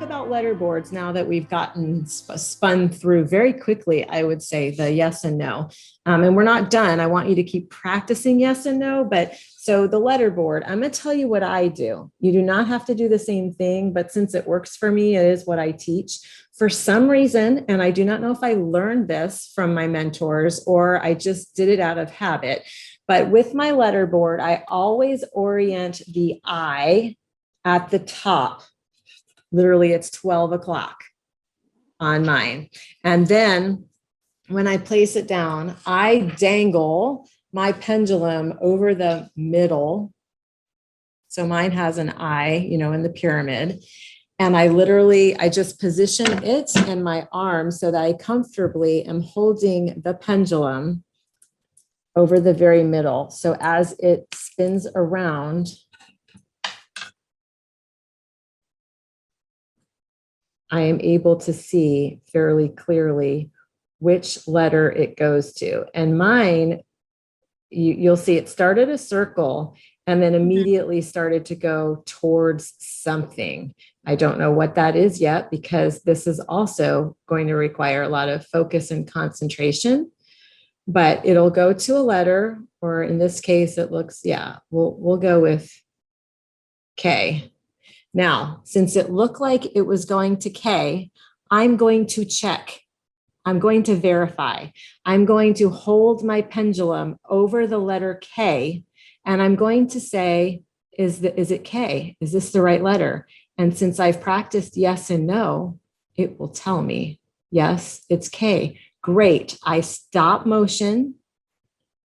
talk about letter boards now that we've gotten spun through very quickly, I would say the yes and no. And we're not done. I want you to keep practicing yes and no. But so the letter board, I'm going to tell you what I do. You do not have to do the same thing, but since it works for me, it is what I teach. For some reason, and I do not know if I learned this from my mentors or I just did it out of habit, but with my letter board, I always orient the I at the top. Literally, it's 12 o'clock on mine. And then when I place it down, I dangle my pendulum over the middle. So mine has an I, in the pyramid. And I just position it in my arm so that I comfortably am holding the pendulum over the very middle. So as it spins around, I am able to see fairly clearly which letter it goes to. And mine, you'll see it started a circle and then immediately started to go towards something. I don't know what that is yet because this is also going to require a lot of focus and concentration, but it'll go to a letter, or in this case, it looks, we'll go with K. Now, since it looked like it was going to K, I'm going to check. I'm going to verify. I'm going to hold my pendulum over the letter K, and I'm going to say, is it K? Is this the right letter? And since I've practiced yes and no, it will tell me, yes, it's K. Great. I stop motion,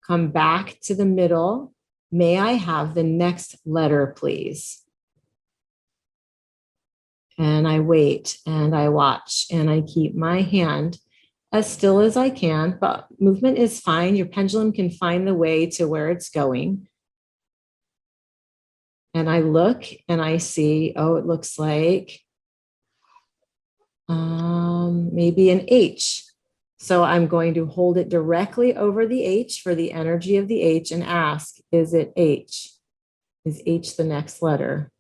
come back to the middle. May I have the next letter, please? And I wait and I watch and I keep my hand as still as I can, but movement is fine. Your pendulum can find the way to where it's going. And I look and I see, it looks like maybe an H. So I'm going to hold it directly over the H for the energy of the H and ask, is it H? Is H the next letter?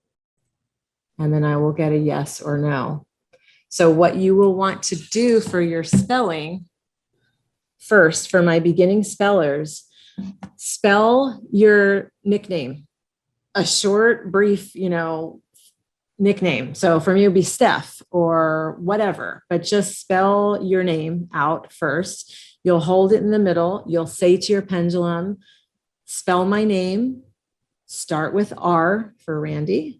And then I will get a yes or no. So what you will want to do for your spelling, first, for my beginning spellers, spell your nickname, a short, brief, nickname. So for me, it would be Steph or whatever, but just spell your name out first. You'll hold it in the middle. You'll say to your pendulum, spell my name, start with R for Randy.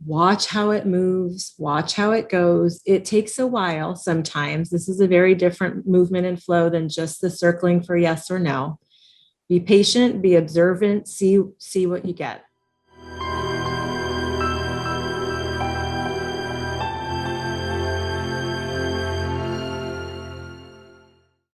Watch how it moves, watch how it goes. It takes a while sometimes. This is a very different movement and flow than just the circling for yes or no. Be patient, be observant, see what you get.